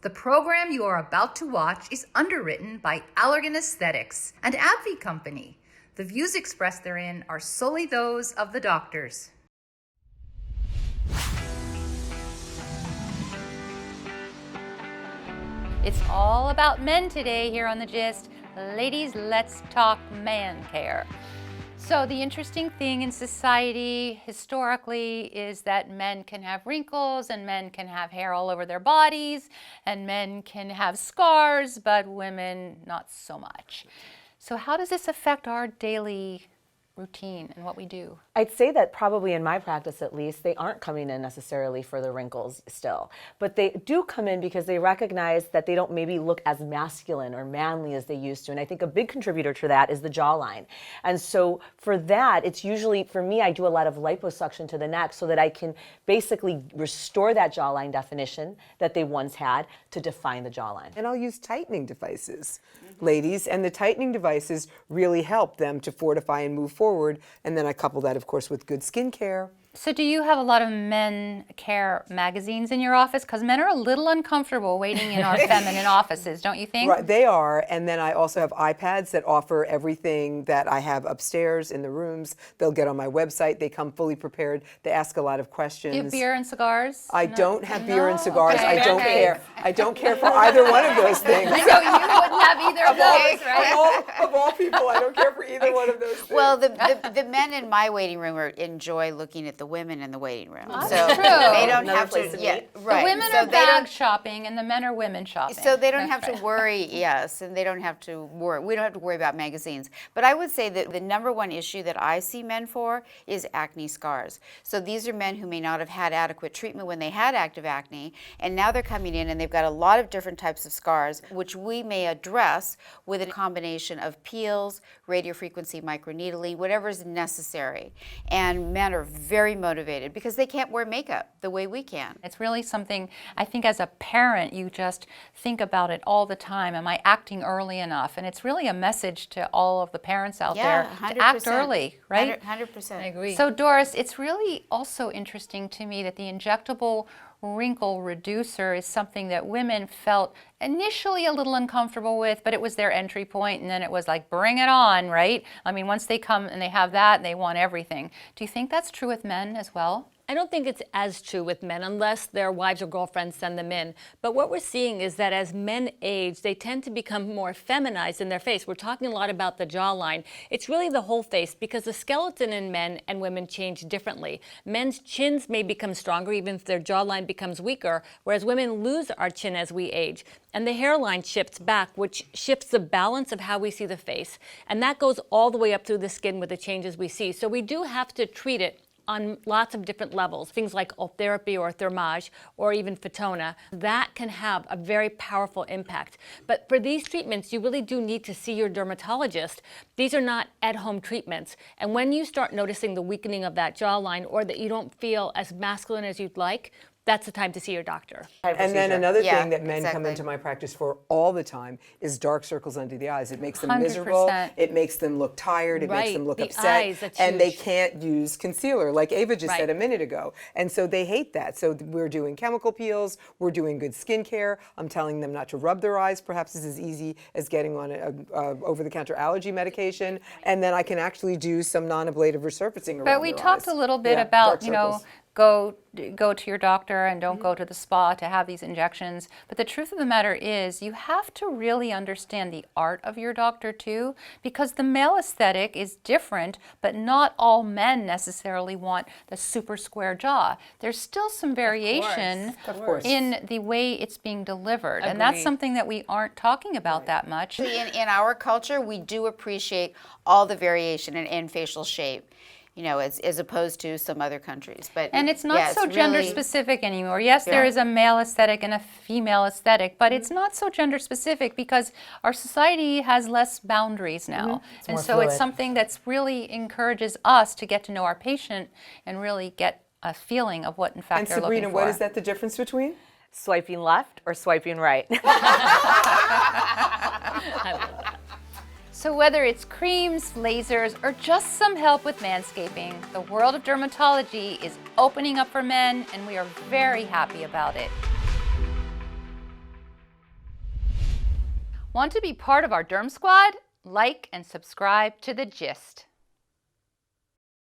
The program you are about to watch is underwritten by Allergan Aesthetics and AbbVie Company. The views expressed therein are solely those of the doctors. It's all about men today here on The Gist. Ladies, let's talk man care. So the interesting thing in society historically is that men can have wrinkles and men can have hair all over their bodies and men can have scars, but women not so much. So how does this affect our daily routine and what we do? I'd say that probably in my practice at least, they aren't coming in necessarily for the wrinkles still, but they do come in because they recognize that they don't maybe look as masculine or manly as they used to. And I think a big contributor to that is the jawline. And so for that, it's usually, for me, I do a lot of liposuction to the neck so that I can basically restore that jawline definition that they once had to define the jawline. And I'll use tightening devices, ladies, and the tightening devices really help them to fortify and move forward. And then I couple that, of course, with good skincare. So do you have a lot of men care magazines in your office? Because men are a little uncomfortable waiting in our feminine offices, don't you think? Right, they are. And then I also have iPads that offer everything that I have upstairs in the rooms. They'll get on my website. They come fully prepared. They ask a lot of questions. Do you have beer and cigars? I don't have beer and cigars. Okay. I don't care. I don't care for either one of those things. I know you wouldn't have either of those, right? Of all people, I don't care for either one of those things. Well, the men in my waiting room enjoy looking at the women in the waiting room. That's so true. they don't Another have place to. to Yeah, meet. right. The women so are they bag shopping and the men are women shopping. So they don't That's have to worry, yes, and they don't have to worry. We don't have to worry about magazines. But I would say that the number one issue that I see men for is acne scars. So these are men who may not have had adequate treatment when they had active acne, and now they're coming in and they've got a lot of different types of scars, which we may address with a combination of peels, radiofrequency microneedling, whatever is necessary. And men are very motivated because they can't wear makeup the way we can. It's really something, I think as a parent, you just think about it all the time. Am I acting early enough? And it's really a message to all of the parents out there to act early, right? 100%. I agree. So Doris, it's really also interesting to me that the injectable wrinkle reducer is something that women felt initially a little uncomfortable with, but it was their entry point, and then it was like, bring it on, right? I mean, once they come and they have that, they want everything. Do you think that's true with men as well? I don't think it's as true with men unless their wives or girlfriends send them in. But what we're seeing is that as men age, they tend to become more feminized in their face. We're talking a lot about the jawline. It's really the whole face because the skeleton in men and women change differently. Men's chins may become stronger even if their jawline becomes weaker, whereas women lose our chin as we age. And the hairline shifts back, which shifts the balance of how we see the face. And that goes all the way up through the skin with the changes we see. So we do have to treat it on lots of different levels, things like ultherapy or thermage or even Fotona. That can have a very powerful impact. But for these treatments, you really do need to see your dermatologist. These are not at-home treatments. And when you start noticing the weakening of that jawline or that you don't feel as masculine as you'd like, that's the time to see your doctor. And then another Yeah, thing that men come exactly. into my practice for all the time is dark circles under the eyes. It makes them 100%. miserable. It makes them look tired. It makes Right, them look the upset. eyes, that's and they huge. can't use concealer, like Ava just said Right. a minute ago. And so they hate that. So we're doing chemical peels. We're doing good skincare. I'm telling them not to rub their eyes. Perhaps it's as easy as getting on a over-the-counter allergy medication. And then I can actually do some non-ablative resurfacing around But we their talked eyes. a little bit Yeah, about, dark you know, circles. go to your doctor and don't go to the spa to have these injections. But the truth of the matter is you have to really understand the art of your doctor too, because the male aesthetic is different, but not all men necessarily want the super square jaw. There's still some variation in the way it's being delivered. And that's Agreed. something that we aren't talking about that much. In our culture, we do appreciate all the variation in facial shape, you know, as opposed to some other countries. But And it's not yeah, so it's gender really- specific anymore. Yes, there Yeah. is a male aesthetic and a female aesthetic, but it's not so gender specific because our society has less boundaries now. And more so it's fluid. something that's really encourages us to get to know our patient and really get a feeling of what in fact And they're Sabrina, looking for. what is that the difference between? Swiping left or swiping right? So whether it's creams, lasers, or just some help with manscaping, the world of dermatology is opening up for men, and we are very happy about it. Want to be part of our Derm Squad? Like and subscribe to The Gist.